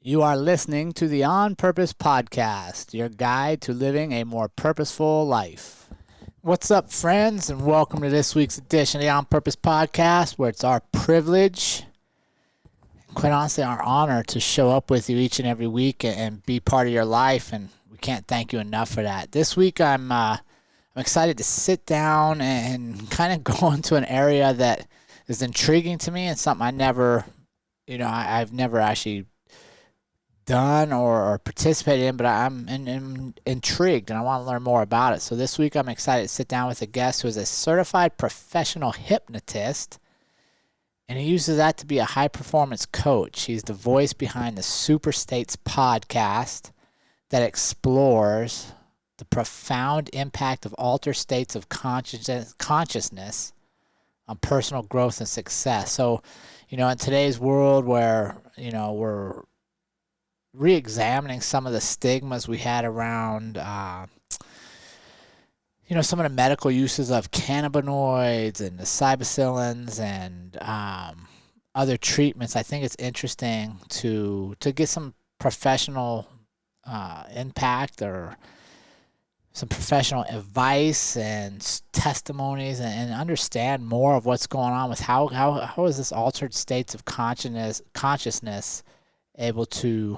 You are listening to the On Purpose Podcast, your guide to living a more purposeful life. What's up, friends, and welcome to this week's edition of the On Purpose Podcast, where it's our privilege, quite honestly, our honor to show up with you each and every week and be part of your life, and we can't thank you enough for that. This week, I'm excited to sit down and kind of go into an area that is intriguing to me and something I've never actually done or participated in, but I'm intrigued and I want to learn more about it. So this week I'm excited to sit down with a guest who is a certified professional hypnotist, and he uses that to be a high-performance coach. He's the voice behind the Super States podcast that explores the profound impact of altered states of consciousness on personal growth and success. So, in today's world where, we're re-examining some of the stigmas we had around, some of the medical uses of cannabinoids and the psilocybins and other treatments, I think it's interesting to get some professional impact or some professional advice and testimonies and understand more of what's going on with how is this altered states of consciousness able to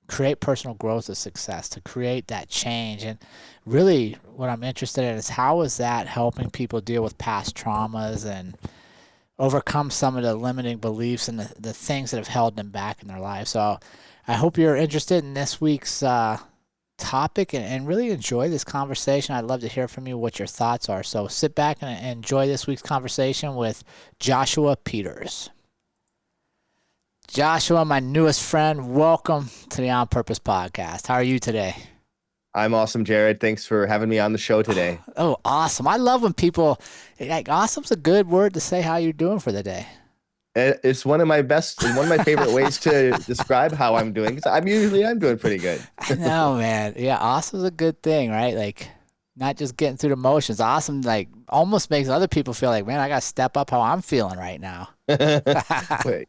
create personal growth and success, to create that change. And really what I'm interested in is how is that helping people deal with past traumas and overcome some of the limiting beliefs and the things that have held them back in their life. So I hope you're interested in this week's topic and really enjoy this conversation. I'd love to hear from you what your thoughts are. So sit back and enjoy this week's conversation with Joshua Peters. Joshua, my newest friend, welcome to the On Purpose Podcast. How are you today? I'm awesome, Jerrod. Thanks for having me on the show today. Oh, awesome. I love when people, awesome's a good word to say how you're doing for the day. It's one of my favorite ways to describe how I'm doing, because I'm doing pretty good. I know, man. Yeah, awesome's a good thing, right? Like, not just getting through the motions. Awesome, almost makes other people feel like, man, I got to step up how I'm feeling right now. Wait.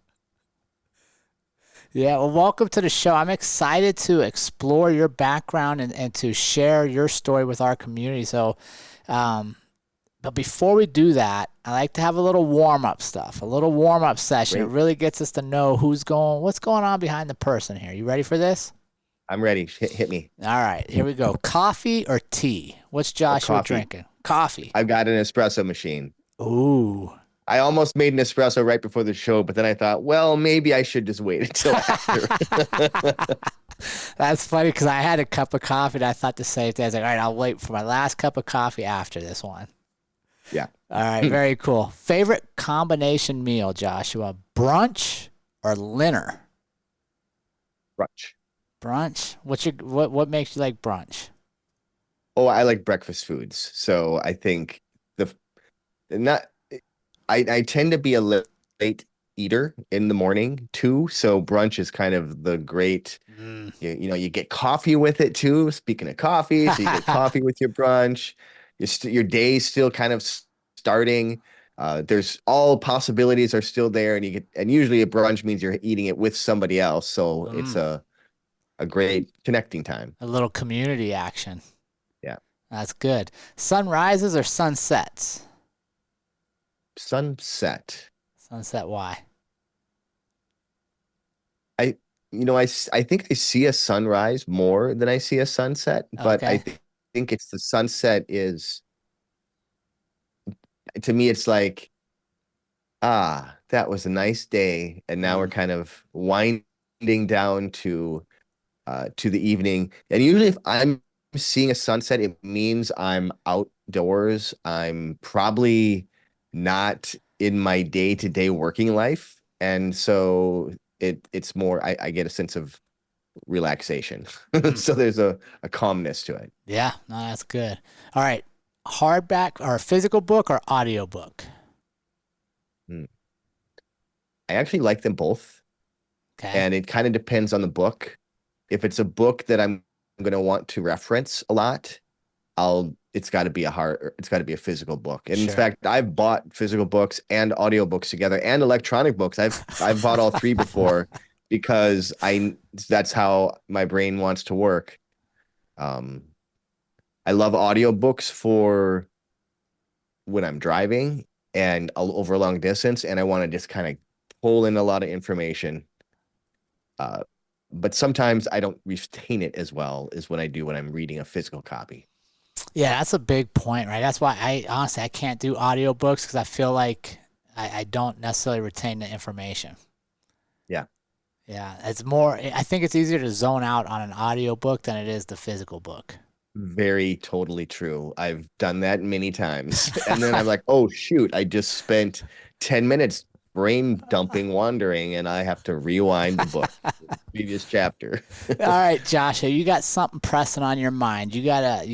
Yeah, well, welcome to the show. I'm excited to explore your background and to share your story with our community. So, but before we do that, I like to have a little warm-up stuff, a little warm-up session. Great. It really gets us to know what's going on behind the person here. You ready for this? I'm ready. Hit me. All right, here we go. Coffee or tea? What's Joshua drinking? Coffee. I've got an espresso machine. Ooh. I almost made an espresso right before the show, but then I thought, well, maybe I should just wait until after. That's funny because I had a cup of coffee and I thought the same thing. I was like, all right, I'll wait for my last cup of coffee after this one. Yeah. All right, very cool. Favorite combination meal, Joshua? Brunch or dinner? Brunch. Brunch? What makes you like brunch? Oh, I like breakfast foods. So I think I tend to be a late eater in the morning too. So brunch is kind of the great, you get coffee with it too. Speaking of coffee, so you get coffee with your brunch. Your day's still kind of starting. There's all possibilities are still there, and usually a brunch means you're eating it with somebody else. So it's a great connecting time. A little community action. Yeah. That's good. Sunrises or sunsets? Sunset. Sunset, why? I think I see a sunrise more than I see a sunset, but Okay. I think it's the sunset is, to me, it's like, that was a nice day, and now we're kind of winding down to the evening. And usually if I'm seeing a sunset, it means I'm outdoors. I'm probably not in my day-to-day working life. And so it's more, I get a sense of relaxation. So there's a calmness to it. Yeah, no, that's good. All right. Hardback or physical book or audio book? I actually like them both. Okay. And it kind of depends on the book. If it's a book that I'm going to want to reference a lot, it's got to be a physical book. And Sure. In fact, I've bought physical books and audiobooks together and electronic books. I've bought all three before because that's how my brain wants to work. Um, I love audiobooks for when I'm driving and over a long distance, and I want to just kind of pull in a lot of information. Uh, but sometimes I don't retain it as well as when I do when I'm reading a physical copy. Yeah, that's a big point, right? That's why I honestly I can't do audiobooks because I feel like I don't necessarily retain the information. Yeah, Yeah, it's more, I think it's easier to zone out on an audiobook than it is the physical book. very totally true. I've done that many times. And then I'm like, oh, shoot, I just spent 10 minutes brain dumping, wandering, and I have to rewind the book, previous chapter. All right, Joshua, you got something pressing on your mind. You gotta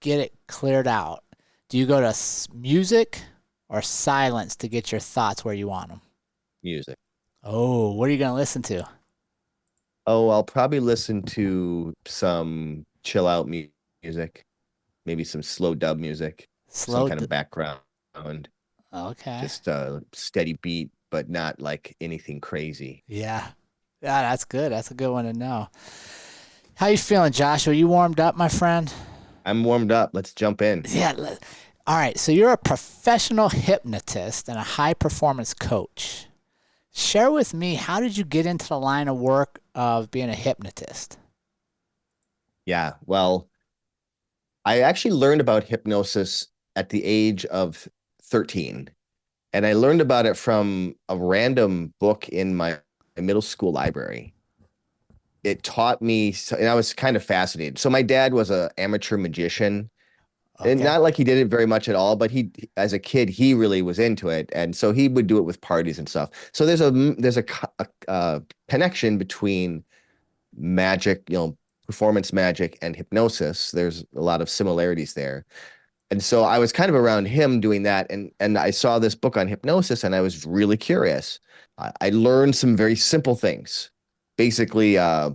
get it cleared out. Do you go to music or silence to get your thoughts where you want them? Music. Oh, what are you gonna listen to? Oh, I'll probably listen to some chill out music, maybe some slow dub music, some Slow. kind of background, Okay. just a steady beat, but not like anything crazy. Yeah. Yeah, that's good. That's a good one to know. How you feeling, Joshua? You warmed up, my friend? I'm warmed up. Let's jump in. Yeah. All right. So you're a professional hypnotist and a high performance coach. Share with me, how did you get into the line of work of being a hypnotist? Yeah. Well, I actually learned about hypnosis at the age of 13. And I learned about it from a random book in my middle school library. It taught me, and I was kind of fascinated. So my dad was an amateur magician, and Okay. not like he did it very much at all, but he, as a kid, he really was into it, and so he would do it with parties and stuff. So there's a connection between magic, performance magic and hypnosis. There's a lot of similarities there. And so I was kind of around him doing that, and I saw this book on hypnosis, and I was really curious. I learned some very simple things, basically a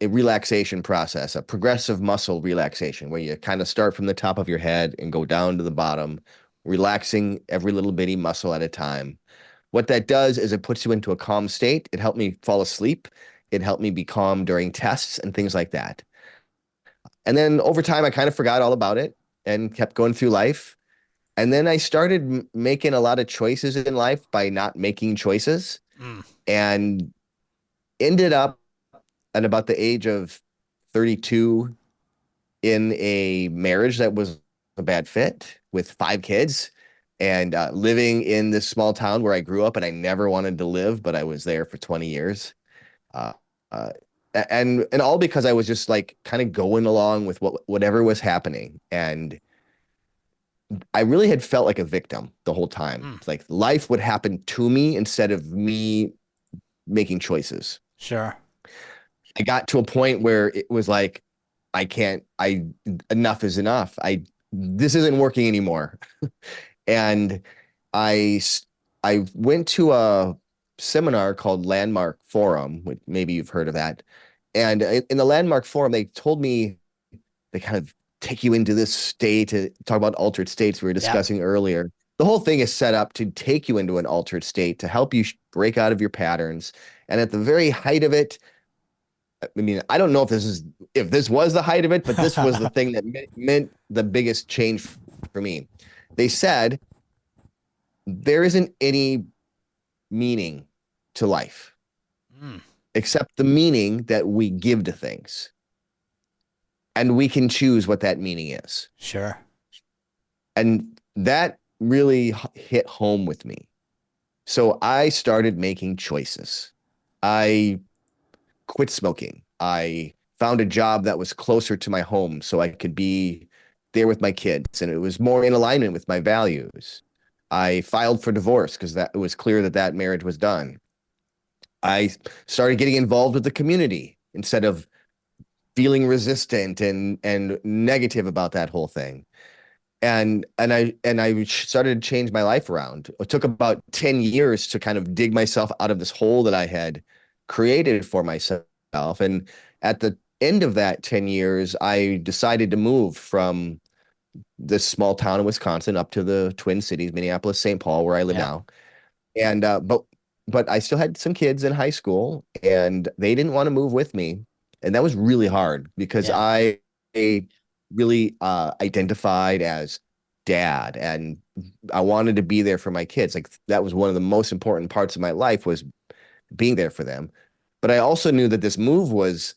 relaxation process, a progressive muscle relaxation, where you kind of start from the top of your head and go down to the bottom, relaxing every little bitty muscle at a time. What that does is it puts you into a calm state. It helped me fall asleep. It helped me be calm during tests and things like that. And then over time, I kind of forgot all about it and kept going through life. And then I started making a lot of choices in life by not making choices, Mm, and ended up at about the age of 32 in a marriage that was a bad fit with 5 kids, and living in this small town where I grew up and I never wanted to live, but I was there for 20 years. Uh, uh, and all because I was just like kind of going along with whatever was happening. And I really had felt like a victim the whole time. mm, It's like life would happen to me instead of me making choices. sure. I got to a point where it was like, I can't, I, enough is enough. This isn't working anymore. And I, I went to a seminar called Landmark Forum, which maybe you've heard of that. And in the Landmark Forum, they told me they kind of take you into this state to talk about altered states we were Yep. discussing earlier. The whole thing is set up to take you into an altered state to help you break out of your patterns. And at the very height of it, I mean, I don't know if this was the height of it, but this was the thing that meant the biggest change for me. They said there isn't any meaning to life Mm, except the meaning that we give to things. And we can choose what that meaning is. sure. And that really hit home with me. So I started making choices. I quit smoking. I found a job that was closer to my home so I could be there with my kids, and it was more in alignment with my values. I filed for divorce because it was clear that that marriage was done. I started getting involved with the community instead of feeling resistant and negative about that whole thing. And I started to change my life around. It took about 10 years to kind of dig myself out of this hole that I had created for myself. And at the end of that 10 years, I decided to move from this small town in Wisconsin up to the Twin Cities, Minneapolis, St. Paul, where I live Yeah. now. And but but I still had some kids in high school and they didn't want to move with me. And that was really hard because Yeah. I really identified as dad and I wanted to be there for my kids. Like that was one of the most important parts of my life was being there for them. But I also knew that this move was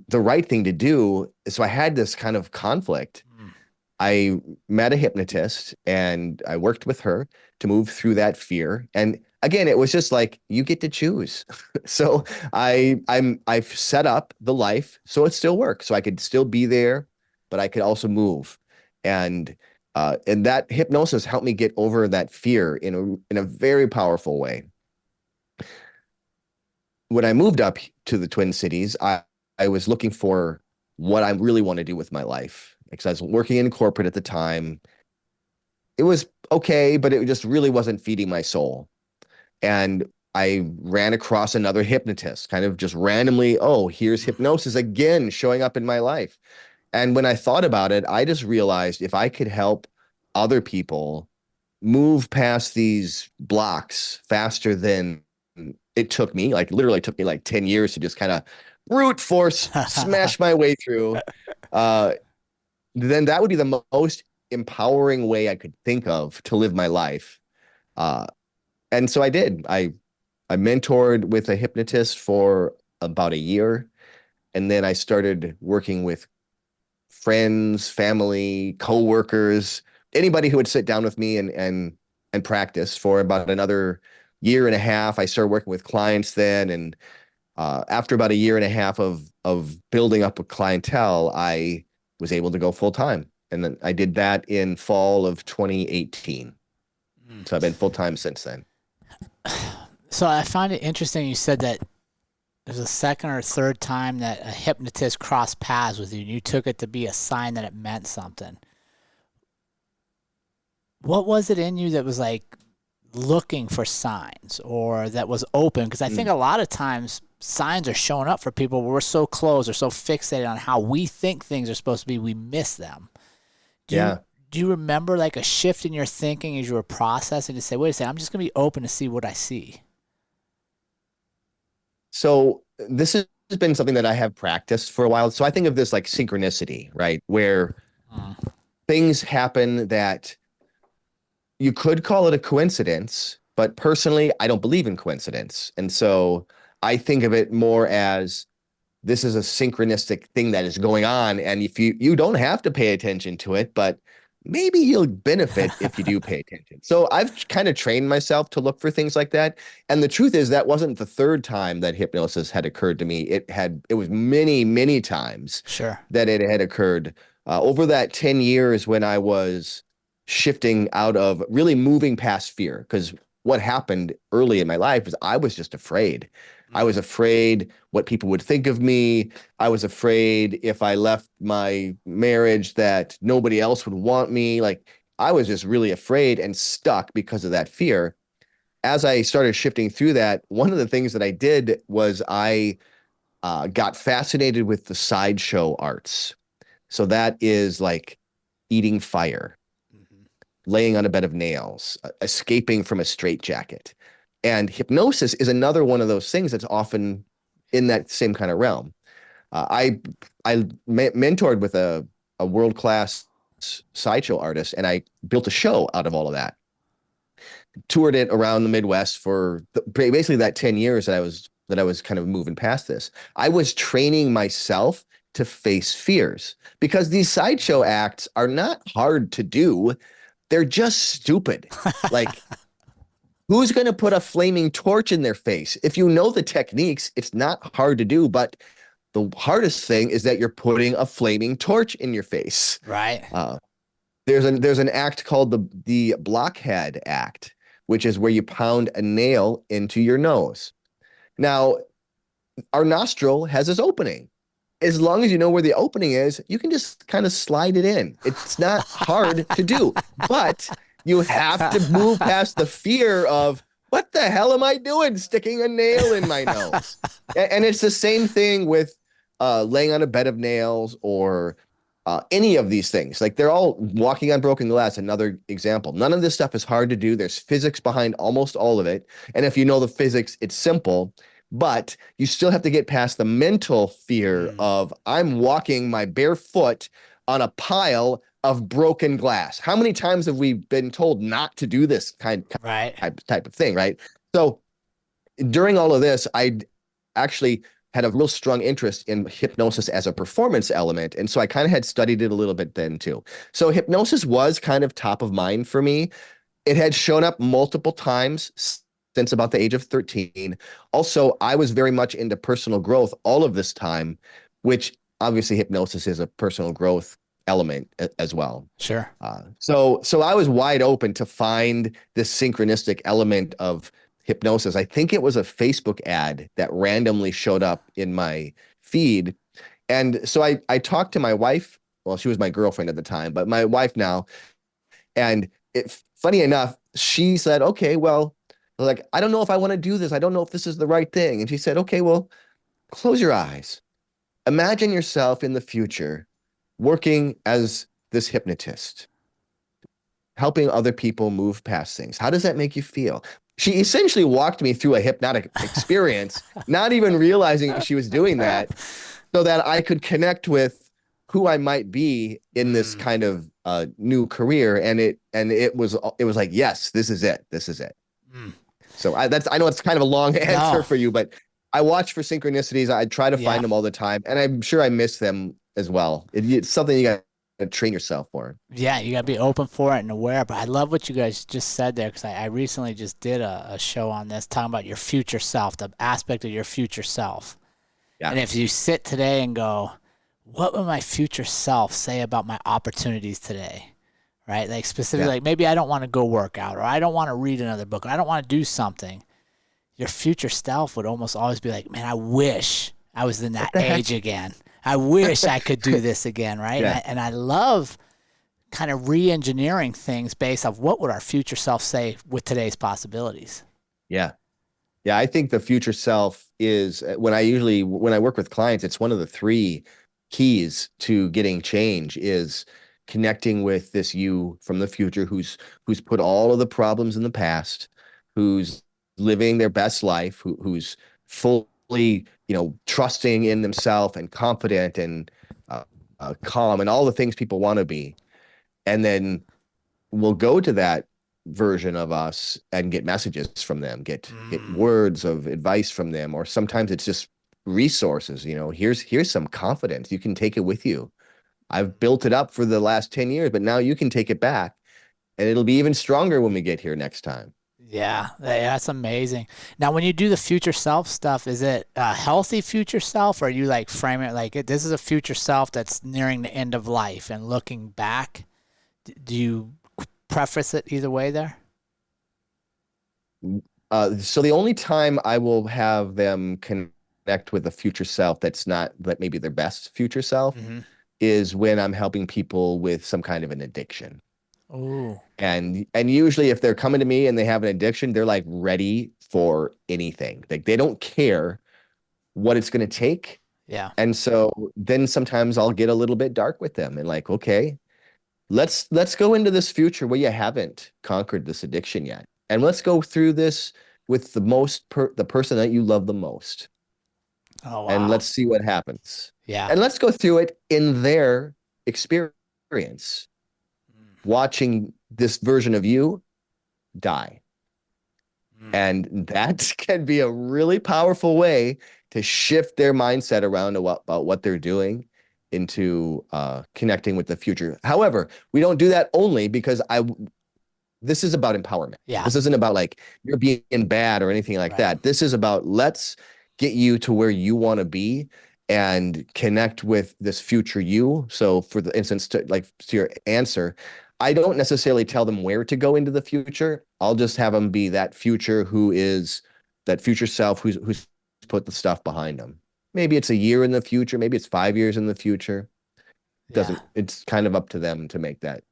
the right thing to do. So I had this kind of conflict. Mm. I met a hypnotist and I worked with her to move through that fear. And again, it was just like you get to choose. So I've set up the life so it still works. So I could still be there, but I could also move. And that hypnosis helped me get over that fear in a very powerful way. When I moved up to the Twin Cities, I was looking for what I really want to do with my life because I was working in corporate at the time. It was okay, but it just really wasn't feeding my soul. And I ran across another hypnotist, kind of just randomly, oh, here's hypnosis again showing up in my life. And when I thought about it, I just realized if I could help other people move past these blocks faster than it took me, like literally took me like 10 years to just kind of brute force smash my way through, uh, then that would be the most empowering way I could think of to live my life. Uh, and so I did. I mentored with a hypnotist for about a year, and then I started working with friends, family, coworkers, anybody who would sit down with me and practice for about another year and a half. I started working with clients then, and after about a year and a half of building up a clientele, I was able to go full time, and then I did that in fall of 2018. So I've been full time since then. So I find it interesting you said that there's a second or third time that a hypnotist crossed paths with you and you took it to be a sign that it meant something. What was it in you that was like looking for signs or that was open? Because I think a lot of times signs are showing up for people where we're so close or so fixated on how we think things are supposed to be, we miss them. Yeah. Do you remember like a shift in your thinking as you were processing to say, wait a second, I'm just going to be open to see what I see? So this has been something that I have practiced for a while. So I think of this like synchronicity, right? Where things happen that you could call it a coincidence, but personally, I don't believe in coincidence. And so I think of it more as this is a synchronistic thing that is going on. And if you don't have to pay attention to it, but maybe you'll benefit if you do pay attention. So I've kind of trained myself to look for things like that. And the truth is that wasn't the third time that hypnosis had occurred to me. It was many, many times Sure. that it had occurred over that 10 years when I was shifting out of really moving past fear. Because what happened early in my life is I was just afraid. I was afraid what people would think of me. I was afraid if I left my marriage that nobody else would want me. Like I was just really afraid and stuck because of that fear. As I started shifting through that, one of the things that I did was I got fascinated with the sideshow arts. So that is like eating fire, laying on a bed of nails, escaping from a straitjacket. And hypnosis is another one of those things that's often in that same kind of realm. I mentored with a world-class sideshow artist, and I built a show out of all of that. Toured it around the Midwest for basically that 10 years that I was kind of moving past this. I was training myself to face fears because these sideshow acts are not hard to do. They're just stupid. Like, who's going to put a flaming torch in their face? If you know the techniques, it's not hard to do, but the hardest thing is that you're putting a flaming torch in your face. Right. There's an act called the blockhead act, which is where you pound a nail into your nose. Now, our nostril has this opening. As long as you know where the opening is, you can just kind of slide it in. It's not hard to do, but you have to move past the fear of what the hell am I doing sticking a nail in my nose? And it's the same thing with laying on a bed of nails or any of these things. Like they're all walking on broken glass, another example. None of this stuff is hard to do. There's physics behind almost all of it. And if you know the physics, it's simple, but you still have to get past the mental fear of I'm walking my bare foot on a pile of broken glass. How many times have we been told not to do this Right. type of thing, right? So during all of this, I actually had a real strong interest in hypnosis as a performance element. And so I kind of had studied it a little bit then too. So hypnosis was kind of top of mind for me. It had shown up multiple times since about the age of 13. Also, I was very much into personal growth all of this time, which obviously hypnosis is a personal growth element as well. Sure. So I was wide open to find this synchronistic element of hypnosis. I think it was a Facebook ad that randomly showed up in my feed. And so I talked to my wife. Well, she was my girlfriend at the time, but my wife now. And funny enough, she said, okay, well, like, I don't know if I want to do this. I don't know if this is the right thing. And she said, okay, well, close your eyes. Imagine yourself in the future working as this hypnotist, helping other people move past things. How does that make you feel? She essentially walked me through a hypnotic experience, not even realizing she was doing that, so that I could connect with who I might be in this kind of new career. And it was like, yes, this is it. This is it. So I know it's kind of a long answer for you, but I watch for synchronicities. I try to find them all the time, and I'm sure I miss them as well. It's something you got to train yourself for. Yeah, you got to be open for it and aware. But I love what you guys just said there, because I recently just did a show on this, talking about your future self, the aspect of your future self. Yeah. And if you sit today and go, what would my future self say about my opportunities today? Right? Like specifically, like maybe I don't want to go work out, or I don't want to read another book, or I don't want to do something. Your future self would almost always be like, man, I wish I was in that age again. I wish I could do this again, right? Yeah. And I love kind of re-engineering things based off what would our future self say with today's possibilities. Yeah. Yeah, I think the future self is, when I work with clients, it's one of the 3 keys to getting change is connecting with this you from the future who's put all of the problems in the past, who's living their best life, who's fully, trusting in themselves and confident and calm and all the things people want to be. And then we'll go to that version of us and get messages from them, get words of advice from them, or sometimes it's just resources. Here's some confidence. You can take it with you. I've built it up for the last 10 years, but now you can take it back, and it'll be even stronger when we get here next time. Yeah, that's amazing. Now, when you do the future self stuff, is it a healthy future self, or you like frame it like this is a future self that's nearing the end of life and looking back? Do you preface it either way there? So the only time I will have them connect with a future self that's not maybe their best future self is when I'm helping people with some kind of an addiction. Oh. And usually if they're coming to me and they have an addiction, they're like ready for anything. Like they don't care what it's going to take. Yeah. And so then sometimes I'll get a little bit dark with them and like, okay, let's go into this future where you haven't conquered this addiction yet. And let's go through this with the person that you love the most. Oh, wow. And let's see what happens. Yeah. And let's go through it in their experience, watching this version of you die. And that can be a really powerful way to shift their mindset around about what they're doing into connecting with the future. However, we don't do that only because this is about empowerment. Yeah. This isn't about like you're being bad or anything like that. This is about let's get you to where you want to be and connect with this future you. So for the instance, to your answer, I don't necessarily tell them where to go into the future. I'll just have them be that future who is that future self who's put the stuff behind them. Maybe it's a year in the future. Maybe it's 5 years in the future. It's kind of up to them to make that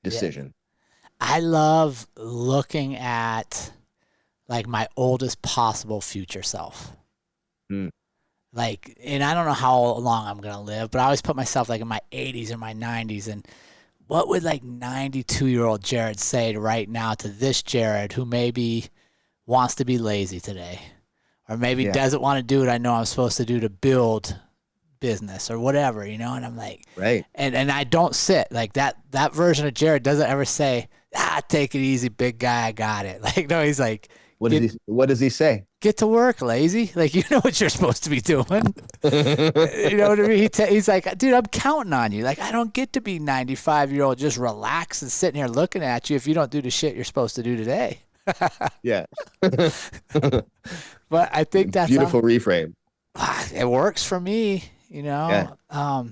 decision. Yeah. I love looking at like my oldest possible future self. Like, and I don't know how long I'm gonna live, but I always put myself like in my 80s or my 90s, and what would like 92-year-old Jerrod say right now to this Jerrod who maybe wants to be lazy today, or maybe Yeah. doesn't want to do what I know I'm supposed to do to build business or whatever, you know? And I'm like, Right. and I don't sit like that version of Jerrod doesn't ever say, take it easy, big guy, I got it. Like, no, he's like, What does he say? get to work, lazy. Like, you know what you're supposed to be doing. You know what I mean? He's like, dude, I'm counting on you. Like, I don't get to be 95-year-old just relax and sitting here looking at you if you don't do the shit you're supposed to do today. Yeah. But I think that's Beautiful reframe. it works for me, you Yeah. know.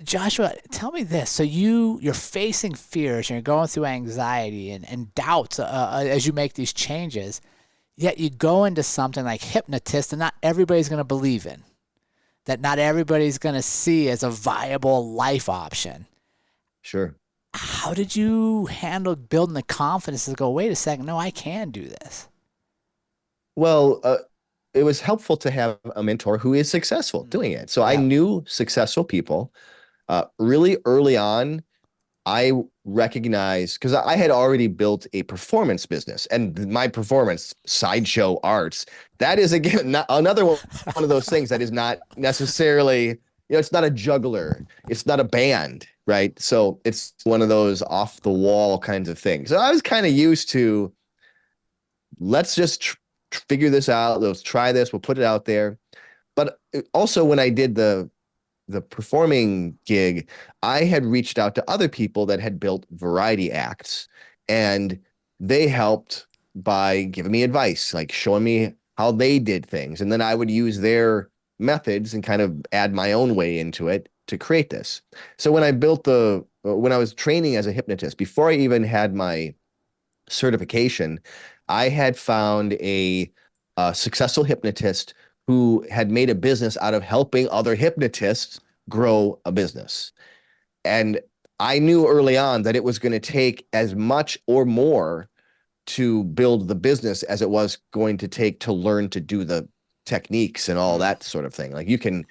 Joshua, tell me this. So you're facing fears and you're going through anxiety and doubts as you make these changes. Yet you go into something like hypnotist that not everybody's going to believe in, that not everybody's going to see as a viable life option. Sure. How did you handle building the confidence to go, wait a second, no, I can do this? Well, it was helpful to have a mentor who is successful doing it. So I Yeah. knew successful people really early on. I recognized because I had already built a performance business, and my performance sideshow arts. That is again another one of those things that is not necessarily, it's not a juggler, it's not a band, right? So it's one of those off the wall kinds of things. So I was kind of used to, let's just figure this out. Let's try this. We'll put it out there. But also when I did the performing gig, I had reached out to other people that had built variety acts, and they helped by giving me advice, like showing me how they did things. And then I would use their methods and kind of add my own way into it to create this. So when I was training as a hypnotist, before I even had my certification, I had found a successful hypnotist who had made a business out of helping other hypnotists grow a business. And I knew early on that it was going to take as much or more to build the business as it was going to take to learn to do the techniques and all that sort of thing. Like you can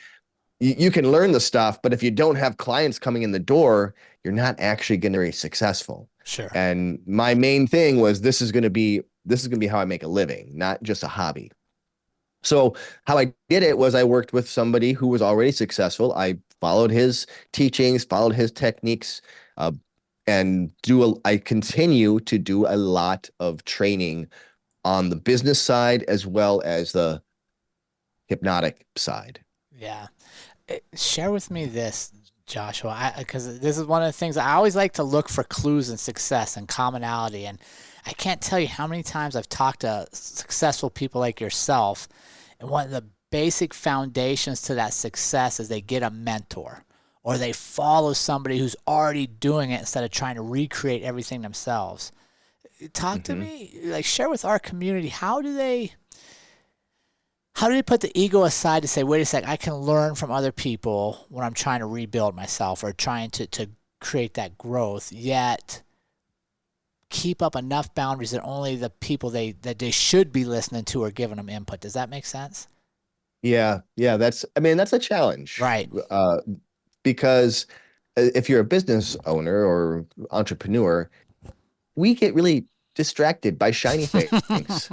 learn the stuff, but if you don't have clients coming in the door, you're not actually going to be successful. Sure. And my main thing was this is going to be how I make a living, not just a hobby. So how I did it was I worked with somebody who was already successful. I followed his teachings, followed his techniques, and I continue to do a lot of training on the business side as well as the hypnotic side. Yeah. Share with me this, Joshua, because this is one of the things I always like to look for clues in success and commonality. And I can't tell you how many times I've talked to successful people like yourself, and one of the basic foundations to that success is they get a mentor or they follow somebody who's already doing it instead of trying to recreate everything themselves. Talk to me, like share with our community, how do they put the ego aside to say, wait a sec, I can learn from other people when I'm trying to rebuild myself or trying to create that growth, yet keep up enough boundaries that only the people that they should be listening to are giving them input. Does that make sense? Yeah. That's a challenge. Right. Because if you're a business owner or entrepreneur, we get really distracted by shiny things.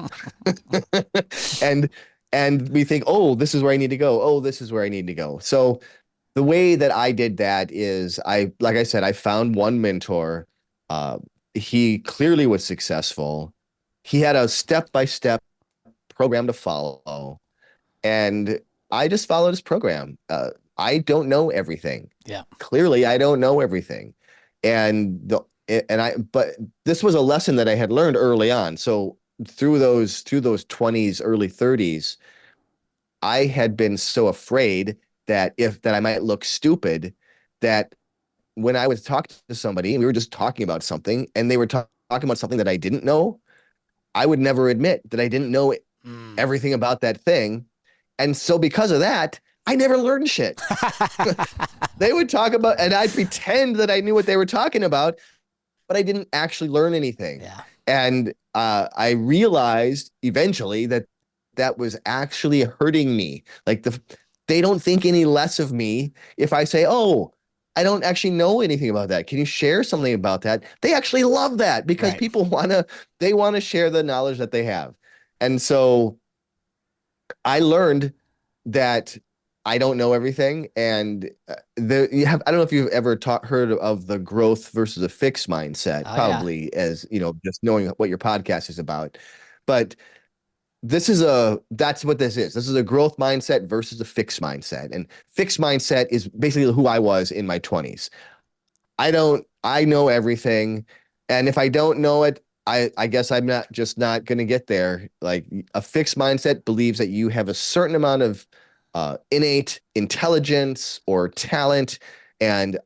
and we think, oh, this is where I need to go. Oh, this is where I need to go. So the way that I did that is like I said, I found one mentor. He clearly was successful. He had a step-by-step program to follow. And I just followed his program. I don't know everything. Yeah. Clearly, I don't know everything. But this was a lesson that I had learned early on. So through those 20s, early 30s, I had been so afraid that I might look stupid, that when I would talk to somebody and we were just talking about something and they were talking about something that I didn't know, I would never admit that I didn't know everything about that thing. And so because of that, I never learned shit. They would talk about, and I'd pretend that I knew what they were talking about, but I didn't actually learn anything. Yeah. And I realized eventually that that was actually hurting me. Like they don't think any less of me if I say, "Oh, I don't actually know anything about that. Can you share something about that?" They actually love that because Right. people they want to share the knowledge that they have. And so I learned that I don't know everything, and I don't know if you've ever heard of the growth versus a fixed mindset, Oh yeah. probably, as you know, just knowing what your podcast is about. But that's what this is. This is a growth mindset versus a fixed mindset. And fixed mindset is basically who I was in my 20s. I know everything. And if I don't know it, I guess I'm not going to get there. Like, a fixed mindset believes that you have a certain amount of innate intelligence or talent. And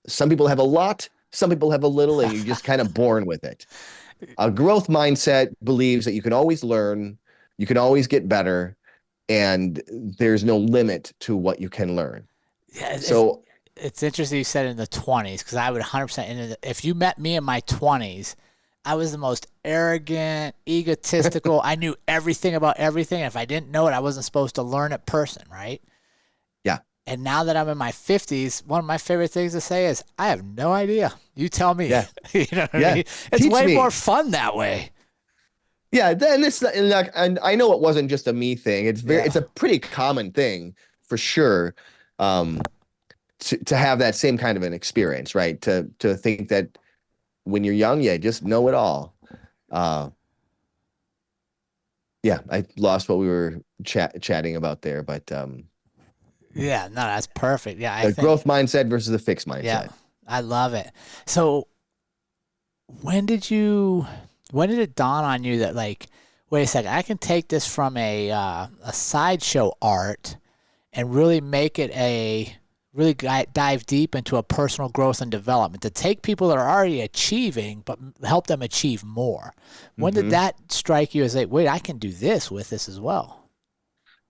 some people have a lot, some people have a little, and you're just kind of born with it. A growth mindset believes that you can always learn, you can always get better, and there's no limit to what you can learn. Yeah, So, it's interesting you said in the 20s because I would 100%. If you met me in my 20s, I was the most arrogant, egotistical. I knew everything about everything. And if I didn't know it, I wasn't supposed to learn it person, right? yeah, And now that I'm in my 50s, one of my favorite things to say is, I have no idea. You tell me. yeah, You know what I yeah. mean? It's Teach way more me. fun that way. Yeah, then and I know it wasn't just a me thing. Yeah. It's a pretty common thing for sure. Um, to have that same kind of an experience, right? To think that when you're young, yeah, just know it all. Uh, yeah, I lost what we were chatting about there, but Yeah. No, that's perfect. Yeah. I the think, growth mindset versus the fixed yeah, mindset. I love it. So when did you, when did it dawn on you that, like, wait a second, I can take this from a sideshow art and really make it really dive deep into a personal growth and development to take people that are already achieving, but help them achieve more. When did Hmm. that strike you as like, wait, I can do this with this as well?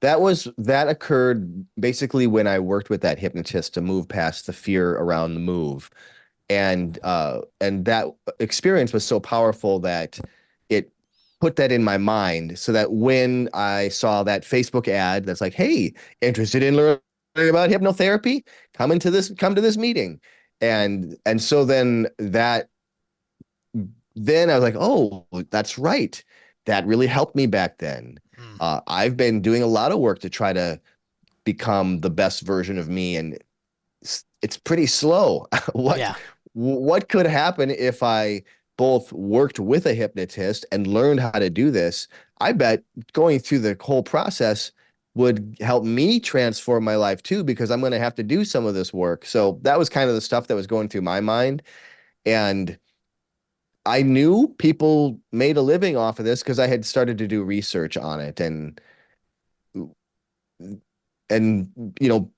That occurred basically when I worked with that hypnotist to move past the fear around the move. And that experience was so powerful that it put that in my mind, so that when I saw that Facebook ad that's like, "Hey, interested in learning about hypnotherapy? Come to this meeting." And so then I was like, "Oh, that's right. That really helped me back then." Mm. I've been doing a lot of work to try to become the best version of me, and it's pretty slow. what Yeah. what could happen if I both worked with a hypnotist and learned how to do this? I bet going through the whole process would help me transform my life too, because I'm going to have to do some of this work. So that was kind of the stuff that was going through my mind. And I knew people made a living off of this because I had started to do research on it. And you know,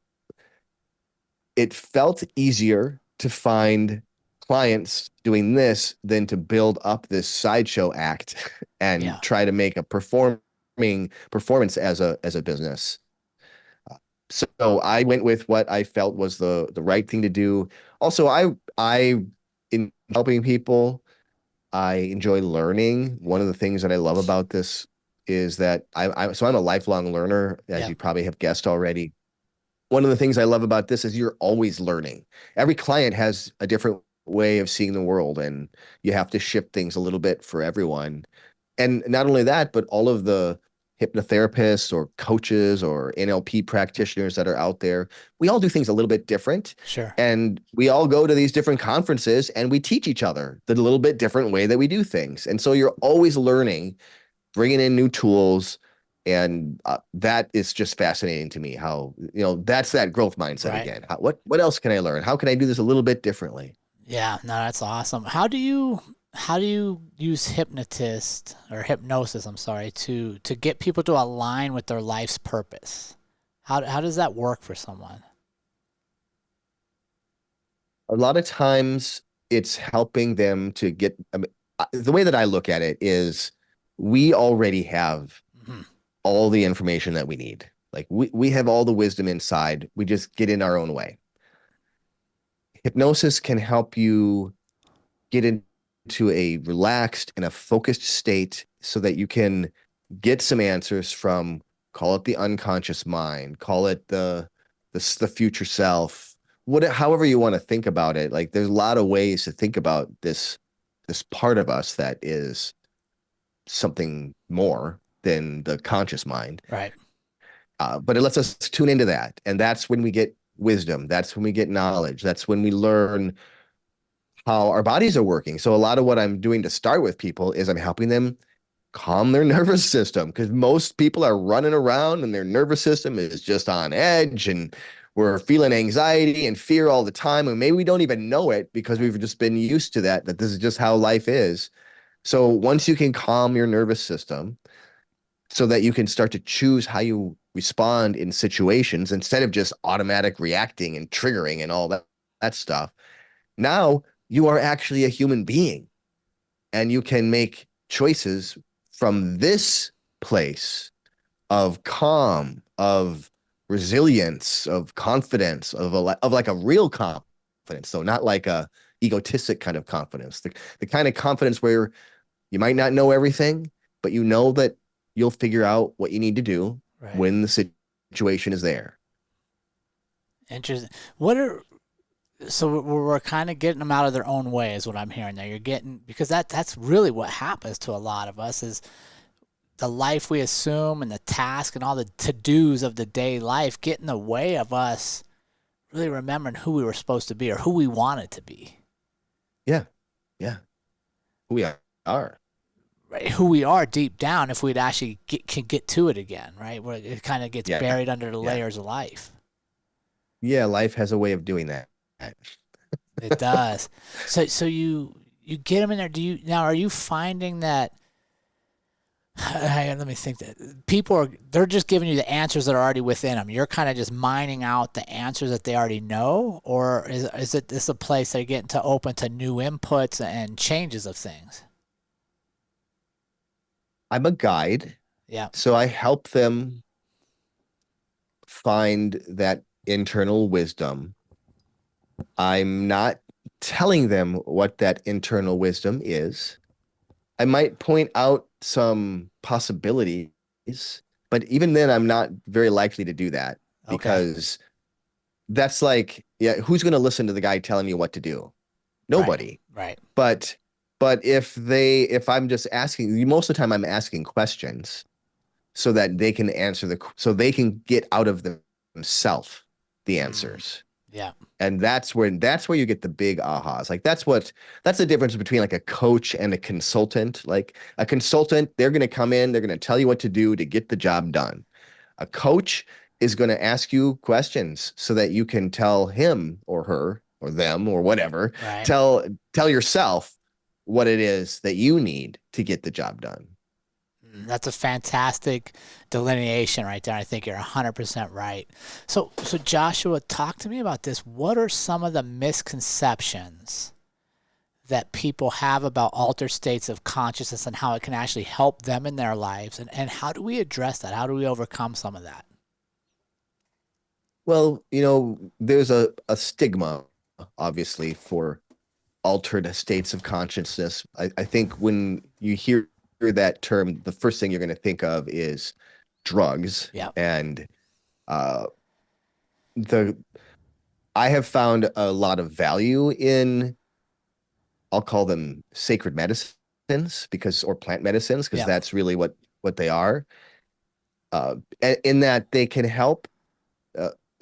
it felt easier to find clients doing this than to build up this sideshow act and Yeah. try to make a performance as a business. So I went with what I felt was the right thing to do. Also, I in helping people, I enjoy learning. One of the things that I love about this is that I'm a lifelong learner, as Yeah. you probably have guessed already. One of the things I love about this is you're always learning. Every client has a different way of seeing the world, and you have to shift things a little bit for everyone. And not only that, but all of the hypnotherapists or coaches or NLP practitioners that are out there, we all do things a little bit different. Sure. And we all go to these different conferences and we teach each other the little bit different way that we do things. And so you're always learning, bringing in new tools. And that is just fascinating to me, how, that's that growth mindset Right. again. What else can I learn? How can I do this a little bit differently? Yeah. No, that's awesome. How do you use hypnotist or hypnosis, I'm sorry, to get people to align with their life's purpose? How does that work for someone? A lot of times it's helping them to get, I mean, the way that I look at it is we already have Mhm. all the information that we need. Like we have all the wisdom inside. We just get in our own way. Hypnosis can help you get into a relaxed and a focused state so that you can get some answers from, call it the unconscious mind, call it the future self, however you want to think about it. Like there's a lot of ways to think about this part of us that is something more than the conscious mind. Right. But it lets us tune into that. And that's when we get wisdom. That's when we get knowledge. That's when we learn how our bodies are working. So a lot of what I'm doing to start with people is I'm helping them calm their nervous system, because most people are running around and their nervous system is just on edge, and we're feeling anxiety and fear all the time. And maybe we don't even know it because we've just been used to that this is just how life is. So once you can calm your nervous system so that you can start to choose how you respond in situations instead of just automatic reacting and triggering and all that stuff, now you are actually a human being and you can make choices from this place of calm, of resilience, of confidence, of like a real confidence. So not like a egotistic kind of confidence, the kind of confidence where you might not know everything, but you know that you'll figure out what you need to do when the situation is there. Interesting. So we're kind of getting them out of their own way is what I'm hearing there. You're getting, because that's really what happens to a lot of us, is the life we assume and the task and all the to-dos of the day life get in the way of us really remembering who we were supposed to be or who we wanted to be. Yeah. Yeah. Who we are. Right. Who we are deep down, if we'd actually can get to it again, right? Where it kind of gets buried under the layers of life. Yeah. Life has a way of doing that. It does. So you get them in there. Are you finding that, let me think, that they're just giving you the answers that are already within them. You're kind of just mining out the answers that they already know, or is this a place they're getting to open to new inputs and changes of things? I'm a guide. Yeah. So I help them find that internal wisdom. I'm not telling them what that internal wisdom is. I might point out some possibilities, but even then I'm not very likely to do that because that's like, who's going to listen to the guy telling you what to do? Nobody. Right. But if I'm just asking, most of the time I'm asking questions so that they can so they can get out of themselves the answers. Yeah. And that's where you get the big ahas. Like that's the difference between like a coach and a consultant. Like a consultant, they're going to come in, they're going to tell you what to do to get the job done. A coach is going to ask you questions so that you can tell him or her or them or whatever, tell yourself what it is that you need to get the job done. That's a fantastic delineation right there. I think you're 100% right. So Joshua, talk to me about this. What are some of the misconceptions that people have about altered states of consciousness and how it can actually help them in their lives? And how do we address that? How do we overcome some of that? Well, there's a stigma, obviously, for altered states of consciousness. I think when you hear that term, the first thing you're going to think of is drugs. Yeah. And I have found a lot of value in, I'll call them sacred medicines or plant medicines, because that's really what they are. In that they can help.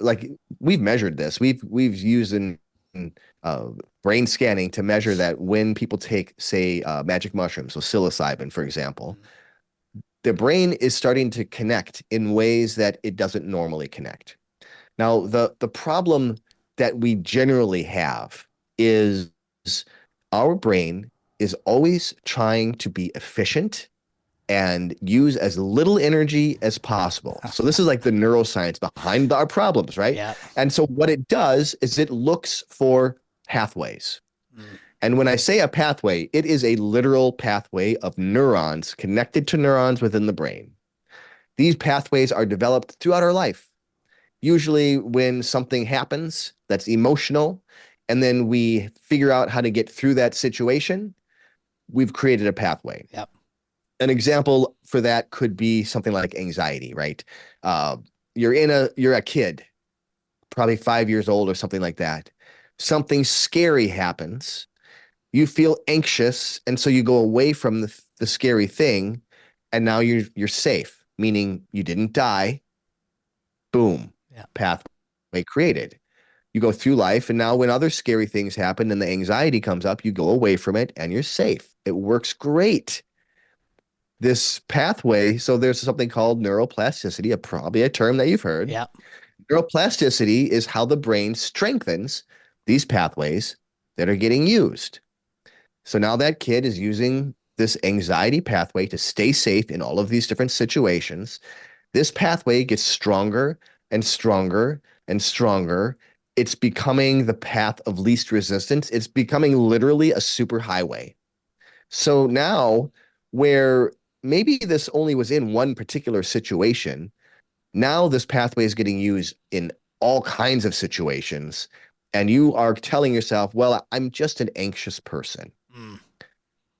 Like we've measured this. We've used in brain scanning to measure that when people take, say, magic mushrooms, so psilocybin, for example, the brain is starting to connect in ways that it doesn't normally connect. Now, the problem that we generally have is our brain is always trying to be efficient and use as little energy as possible. So this is like the neuroscience behind our problems, right? Yeah. And so what it does is it looks for pathways. And when I say a pathway, it is a literal pathway of neurons connected to neurons within the brain. These pathways are developed throughout our life. Usually when something happens that's emotional, and then we figure out how to get through that situation, we've created a pathway. Yep. an example for that could be something like anxiety, right? Uh, you're a kid, probably 5 years old or something like that. Something scary happens. You feel anxious, and so you go away from the scary thing, and now you're safe, meaning you didn't die. Boom, Yeah. pathway created. You go through life, and now when other scary things happen and the anxiety comes up, you go away from it and you're safe. It works great. This pathway, so there's something called neuroplasticity, probably a term that you've heard. Yeah. Neuroplasticity is how the brain strengthens these pathways that are getting used. So now that kid is using this anxiety pathway to stay safe in all of these different situations. This pathway gets stronger and stronger and stronger. It's becoming the path of least resistance. It's becoming literally a super highway. So now, where maybe this only was in one particular situation, now this pathway is getting used in all kinds of situations. And you are telling yourself, well, I'm just an anxious person. Mm.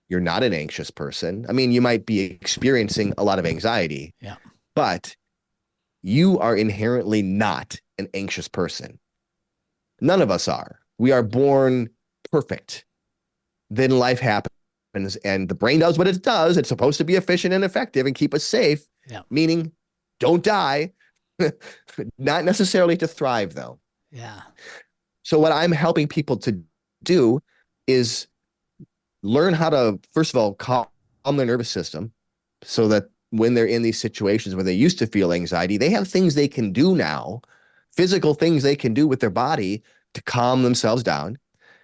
You're not an anxious person. I mean, you might be experiencing a lot of anxiety, Yeah. but you are inherently not an anxious person. None of us are. We are born perfect. Then life happens and the brain does what it does. It's supposed to be efficient and effective and keep us safe, Yeah. meaning don't die. Not necessarily to thrive, though. Yeah. So, what I'm helping people to do is learn how to, first of all, calm their nervous system so that when they're in these situations where they used to feel anxiety, they have things they can do now, physical things they can do with their body to calm themselves down.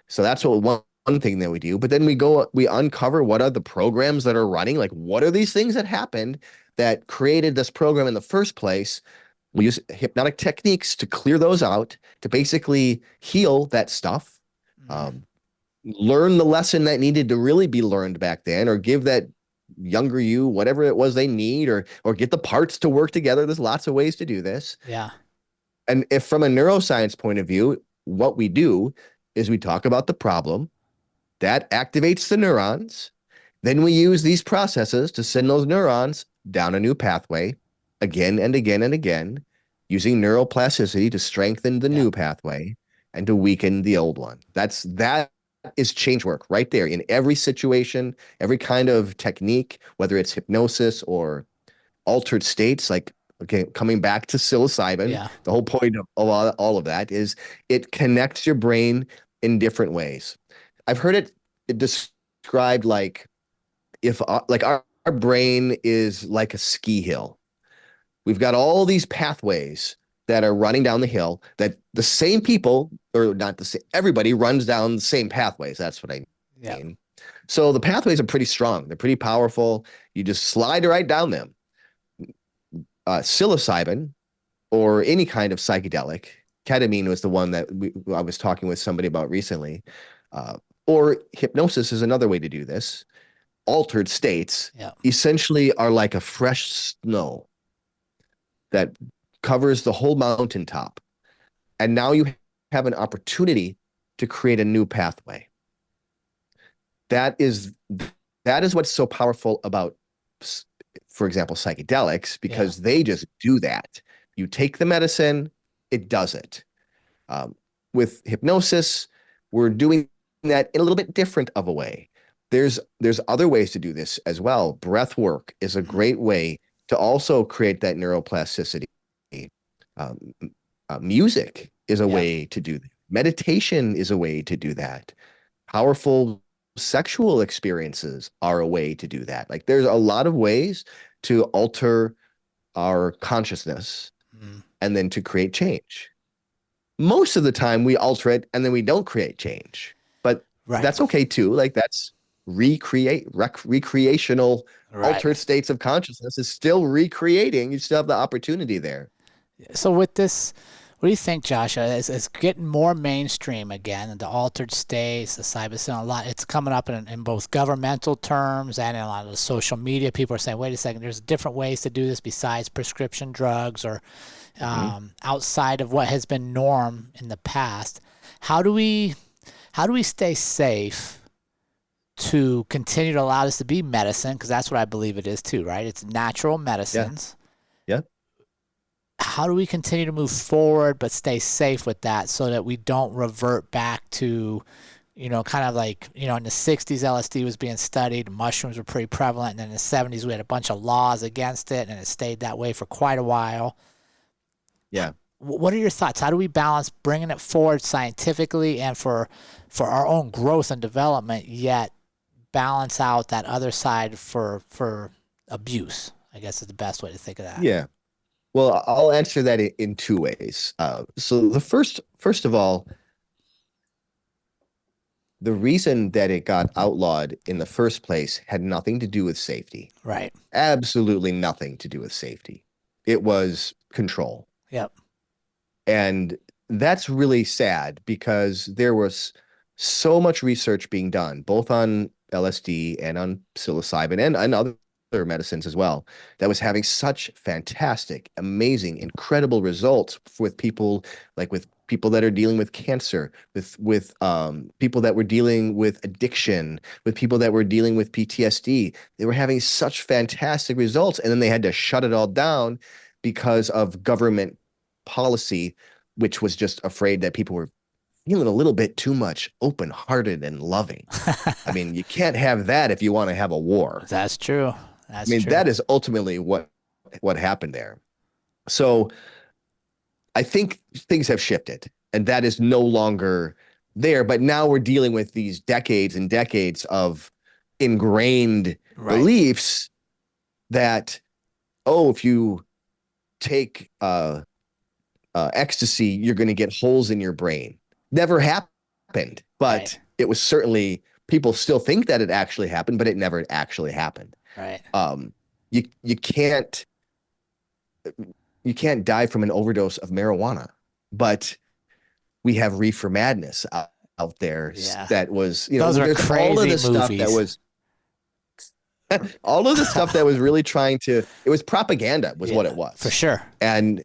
So that's what one thing that we do. But then we uncover what are the programs that are running, like what are these things that happened that created this program in the first place. We use hypnotic techniques to clear those out, to basically heal that stuff, Mm. learn the lesson that needed to really be learned back then, or give that younger you whatever it was they need, or get the parts to work together. There's lots of ways to do this. Yeah. And if from a neuroscience point of view, what we do is we talk about the problem that activates the neurons. Then we use these processes to send those neurons down a new pathway again and again and again, using neuroplasticity to strengthen the Yeah. new pathway and to weaken the old one. That is change work right there in every situation, every kind of technique, whether it's hypnosis or altered states, like, okay, coming back to psilocybin. Yeah. The whole point of all of that is it connects your brain in different ways. I've heard it described like if like our brain is like a ski hill. We've got all these pathways that are running down the hill that the same people, or not the same, everybody runs down the same pathways. That's what I Yeah. mean. So the pathways are pretty strong. They're pretty powerful. You just slide right down them. Psilocybin or any kind of psychedelic, ketamine was the one that I was talking with somebody about recently, or hypnosis is another way to do this. Altered states Yeah. essentially are like a fresh snow that covers the whole mountaintop. And now you have an opportunity to create a new pathway. That is what's so powerful about, for example, psychedelics, because they just do that. You take the medicine, it does it. With hypnosis, we're doing that in a little bit different of a way. There's other ways to do this as well. Breath work is a great way to also create that neuroplasticity. Um, music is a way to do that. Meditation is a way to do that. Powerful sexual experiences are a way to do that. Like there's a lot of ways to alter our consciousness and then to create change. Most of the time we alter it and then we don't create change, but that's okay too. Like that's recreational altered states of consciousness is still recreating. You still have the opportunity there. So with this, what do you think, Joshua? It's getting more mainstream again, the altered states, the cyber, a lot. It's coming up in both governmental terms and in a lot of the social media. People are saying, wait a second, there's different ways to do this besides prescription drugs or outside of what has been norm in the past. How do we stay safe to continue to allow this to be medicine, because that's what I believe it is too, right? It's natural Yeah. medicines. Yeah. How do we continue to move forward but stay safe with that so that we don't revert back to, kind of like, in the 60s, LSD was being studied, mushrooms were pretty prevalent, and then in the 70s, we had a bunch of laws against it, and it stayed that way for quite a while. Yeah. What are your thoughts? How do we balance bringing it forward scientifically and for our own growth and development, yet balance out that other side for abuse? I guess is the best way to think of that. Yeah. Well, I'll answer that in two ways. So the first of all, the reason that it got outlawed in the first place had nothing to do with safety. Right. Absolutely nothing to do with safety. It was control. Yep. And that's really sad because there was so much research being done, both on LSD and on psilocybin and other medicines as well, that was having such fantastic, amazing, incredible results with people that are dealing with cancer, with people that were dealing with addiction, with people that were dealing with PTSD. They were having such fantastic results, and then they had to shut it all down because of government policy, which was just afraid that people were feeling a little bit too much open-hearted and loving. I mean, you can't have that if you want to have a war. That's true. That's true. That is ultimately what happened there. So I think things have shifted, and that is no longer there. But now we're dealing with these decades and decades of ingrained beliefs that, if you take ecstasy, you're going to get holes in your brain. Never happened, but it was certainly, people still think that it actually happened, but it never actually happened. Right. You can't die from an overdose of marijuana, but we have reefer madness out there. Yeah. That was, those are crazy all of the movies. Stuff that was all of the stuff that was really trying to, it was propaganda was what it was. For sure. And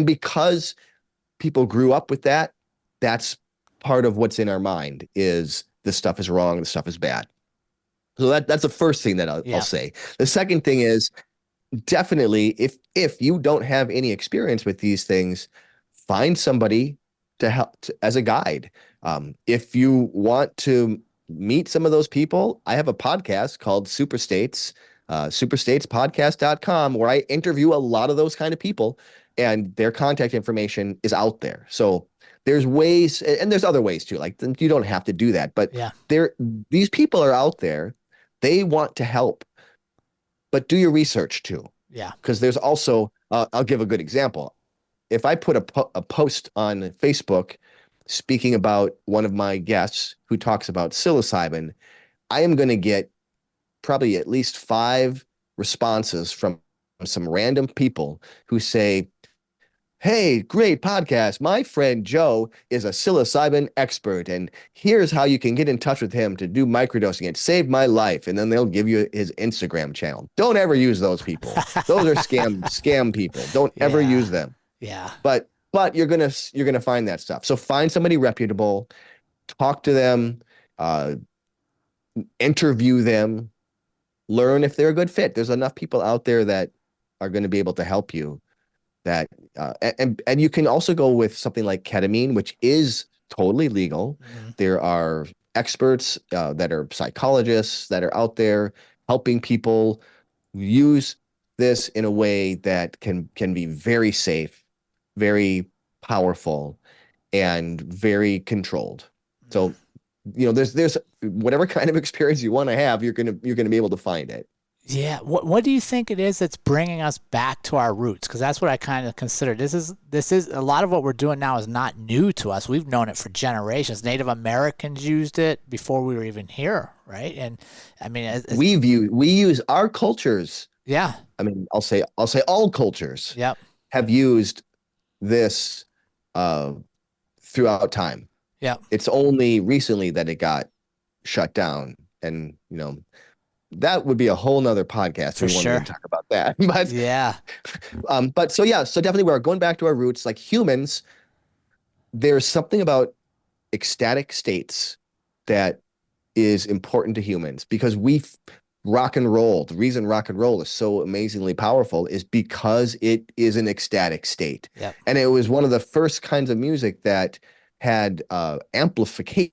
because people grew up with that, that's part of what's in our mind is this stuff is wrong, this stuff is bad. So that's the first thing that I'll say. The second thing is definitely if you don't have any experience with these things, find somebody to help as a guide. If you want to meet some of those people, I have a podcast called Super States, superstatespodcast.com, where I interview a lot of those kind of people, and their contact information is out there. So there's ways, and there's other ways too. Like, you don't have to do that, but these people are out there. They want to help, but do your research too. Yeah. Because there's also, I'll give a good example. If I put a post on Facebook speaking about one of my guests who talks about psilocybin, I am going to get probably at least 5 responses from some random people who say, "Hey, great podcast. My friend Joe is a psilocybin expert, and here's how you can get in touch with him to do microdosing. It saved my life." And then they'll give you his Instagram channel. Don't ever use those people. Those are scam people. Don't ever use them. Yeah. But you're gonna find that stuff. So find somebody reputable, talk to them, interview them, learn if they're a good fit. There's enough people out there that are going to be able to help you. That and you can also go with something like ketamine, which is totally legal. Mm-hmm. There are experts that are psychologists that are out there helping people use this in a way that can be very safe, very powerful, and very controlled. So, there's whatever kind of experience you want to have, you're gonna be able to find it. Yeah. What do you think it is that's bringing us back to our roots? Because that's what I kind of consider. This is a lot of what we're doing now is not new to us. We've known it for generations. Native Americans used it before we were even here, right? And I mean, we use our cultures. Yeah. I mean, I'll say all cultures. Yep. Have used this throughout time. Yeah. It's only recently that it got shut down, and that would be a whole nother podcast. For sure. To talk about that. But yeah. So definitely we're going back to our roots. Like humans, there's something about ecstatic states that is important to humans because rock and roll, the reason rock and roll is so amazingly powerful is because it is an ecstatic state. Yep. And it was one of the first kinds of music that had amplification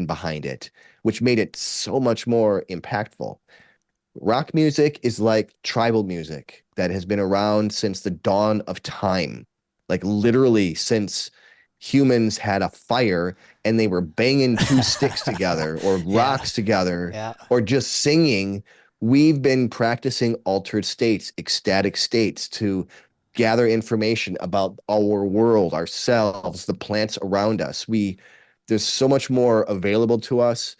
behind it, which made it so much more impactful. Rock music is like tribal music that has been around since the dawn of time, like literally since humans had a fire and they were banging two sticks together or Yeah. rocks together Yeah. or just singing. We've been practicing altered states, ecstatic states to gather information about our world, ourselves, the plants around us. There's so much more available to us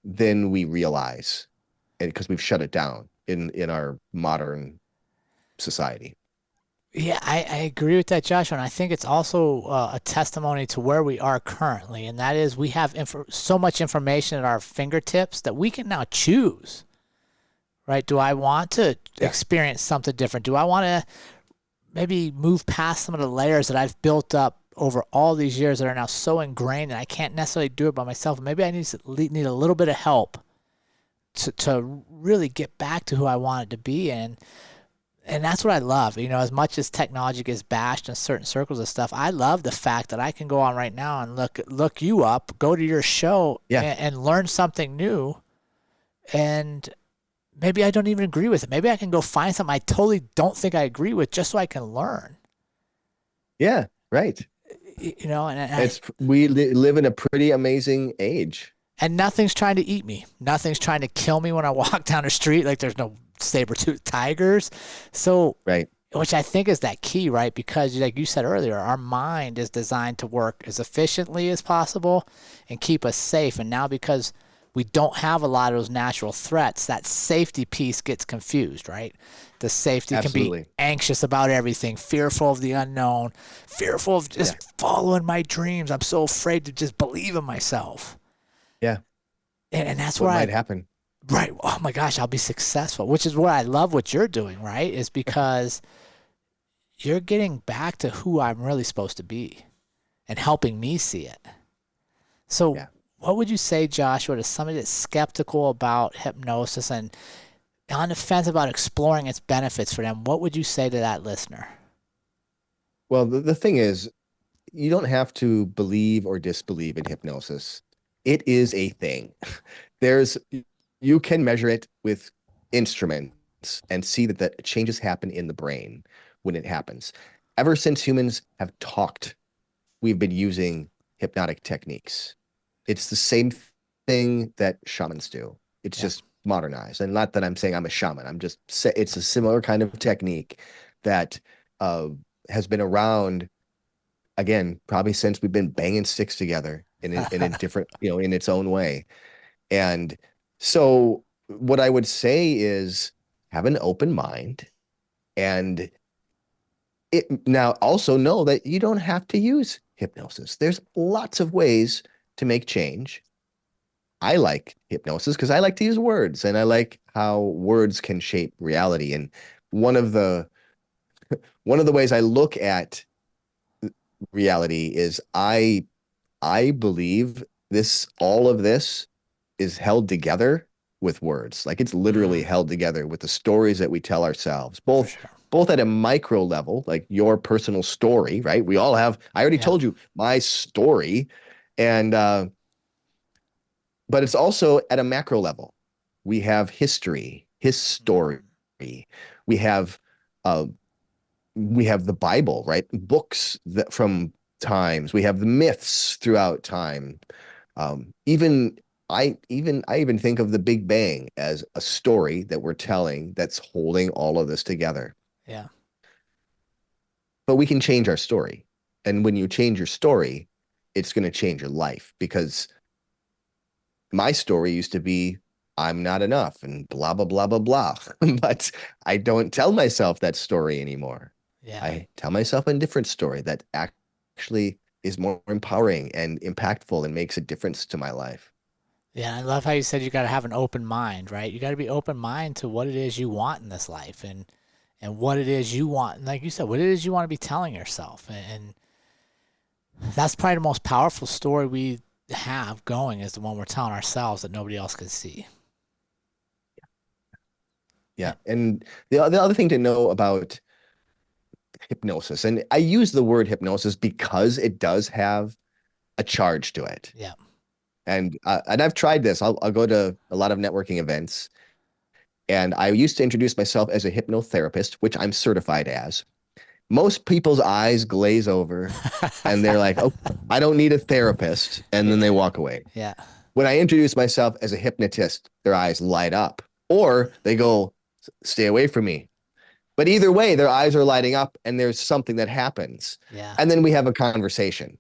than we realize, and because we've shut it down in our modern society. Yeah, I agree with that, Josh, and I think it's also a testimony to where we are currently, and that is we have so much information at our fingertips that we can now choose, right? Do I want to experience something different? Do I want to maybe move past some of the layers that I've built up over all these years that are now so ingrained that I can't necessarily do it by myself? Maybe I need a little bit of help to really get back to who I wanted to be. And that's what I love. As much as technology gets bashed in certain circles of stuff, I love the fact that I can go on right now and look you up, go to your show, and learn something new. And maybe I don't even agree with it. Maybe I can go find something I totally don't think I agree with just so I can learn. Yeah, right. We live in a pretty amazing age. And nothing's trying to eat me. Nothing's trying to kill me when I walk down the street. Like there's no saber-toothed tigers. So, right. Which I think is that key, right? Because like you said earlier, our mind is designed to work as efficiently as possible and keep us safe. And now because we don't have a lot of those natural threats, that safety piece gets confused, right? The safety Absolutely. can be anxious about everything, fearful of the unknown, fearful of just following my dreams. I'm so afraid to just believe in myself. Yeah. And that's what might happen. Right. Oh my gosh, I'll be successful, which is what I love what you're doing, right? Is because you're getting back to who I'm really supposed to be and helping me see it. So what would you say, Joshua, to somebody that's skeptical about hypnosis and on the fence about exploring its benefits for them? What would you say to that listener? Well, the thing is, you don't have to believe or disbelieve in hypnosis. It is a thing. You can measure it with instruments and see that changes happen in the brain when it happens. Ever since humans have talked, we've been using hypnotic techniques. It's the same thing that shamans do. It's just modernized. And not that I'm saying I'm a shaman. It's a similar kind of technique that has been around, again, probably since we've been banging sticks together in a different, in its own way. And so what I would say is have an open mind, and now also know that you don't have to use hypnosis. There's lots of ways to make change. I like hypnosis because I like to use words, and I like how words can shape reality. And one of the ways I look at reality is I believe all of this is held together with words. Like it's literally held together with the stories that we tell ourselves, both at a micro level, like your personal story, right? We all have, I already told you my story, and but it's also at a macro level. We have history, his story. We have the Bible, right? Books from times. We have the myths throughout time. I even think of the Big Bang as a story that we're telling that's holding all of this together. Yeah. But we can change our story. And when you change your story, it's going to change your life, because my story used to be, I'm not enough and blah, blah, blah, blah, blah. But I don't tell myself that story anymore. Yeah. I tell myself a different story that actually is more empowering and impactful and makes a difference to my life. Yeah, I love how you said you got to have an open mind, right? You got to be open mind to what it is you want in this life, and what it is you want, and like you said, what it is you want to be telling yourself, and that's probably the most powerful story we have going is the one we're telling ourselves that nobody else can see. Yeah. And the other thing to know about hypnosis, and I use the word hypnosis because it does have a charge to it. Yeah. And I've tried this. I'll go to a lot of networking events, and I used to introduce myself as a hypnotherapist, which I'm certified as. Most people's eyes glaze over and they're like, "Oh, I don't need a therapist," and then they walk away. Yeah. When I introduce myself as a hypnotist, their eyes light up, or they go, "Stay away from me." But either way, their eyes are lighting up and there's something that happens. Yeah. And then we have a conversation.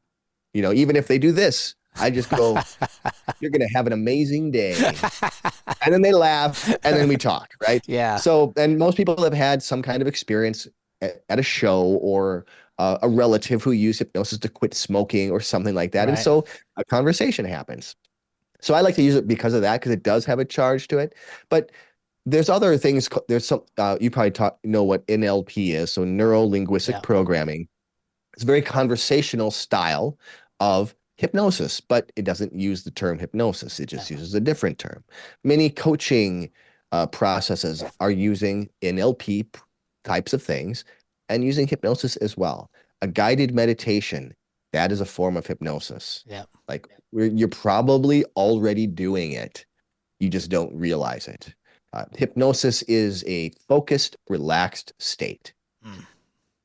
Even if they do this, I just go, "You're going to have an amazing day." And then they laugh and then we talk, right? Yeah. So, and most people have had some kind of experience at a show, or a relative who used hypnosis to quit smoking or something like that. Right. And so a conversation happens. So I like to use it because of that, because it does have a charge to it. But there's other things. There's some, you probably know what NLP is. So neuro linguistic programming. It's a very conversational style of hypnosis, but it doesn't use the term hypnosis. It just uses a different term. Many coaching processes are using NLP types of things and using hypnosis as well. A guided meditation, that is a form of hypnosis. Yeah. Like you're probably already doing it. You just don't realize it. Hypnosis is a focused, relaxed state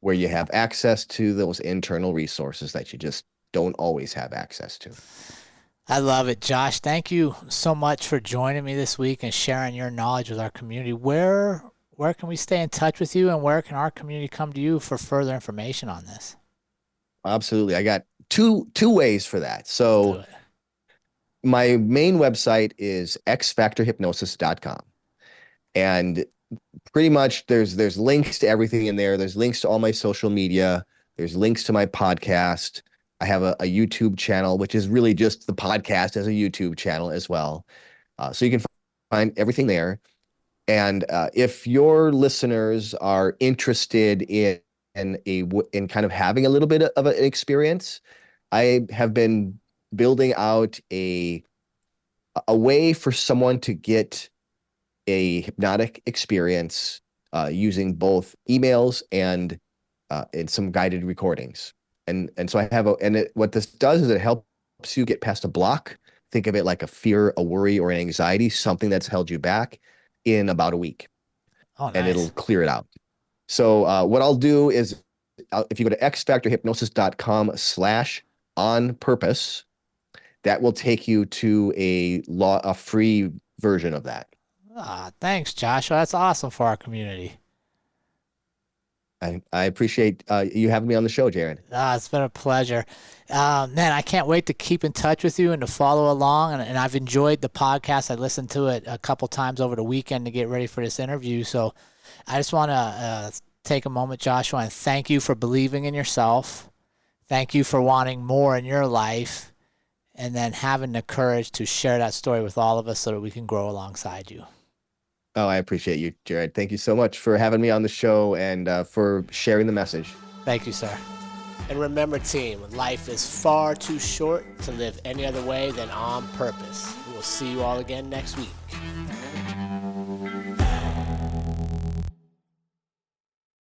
where you have access to those internal resources that you just don't always have access to. I love it, Josh. Thank you so much for joining me this week and sharing your knowledge with our community. Where can we stay in touch with you, and where can our community come to you for further information on this? Absolutely. I got two ways for that. So my main website is xfactorhypnosis.com. And pretty much there's links to everything in there. There's links to all my social media. There's links to my podcast. I have a YouTube channel, which is really just the podcast as a YouTube channel as well. So you can find everything there. And if your listeners are interested in kind of having a little bit of an experience, I have been building out a way for someone to get a hypnotic experience using both emails and some guided recordings. And so I have what this does is it helps you get past a block. Think of it like a fear, a worry, or an anxiety, something that's held you back, in about a week. Oh, nice. And it'll clear it out. So what I'll do is, if you go to xfactorhypnosis.com/on-purpose, that will take you to a free version of that. Thanks, Joshua. That's awesome for our community. I appreciate you having me on the show, Jerrod. It's been a pleasure. Man, I can't wait to keep in touch with you and to follow along. And I've enjoyed the podcast. I listened to it a couple times over the weekend to get ready for this interview. So I just want to take a moment, Joshua, and thank you for believing in yourself. Thank you for wanting more in your life, and then having the courage to share that story with all of us so that we can grow alongside you. Oh, I appreciate you, Jerrod. Thank you so much for having me on the show and for sharing the message. Thank you, sir. And remember, team, life is far too short to live any other way than on purpose. We will see you all again next week.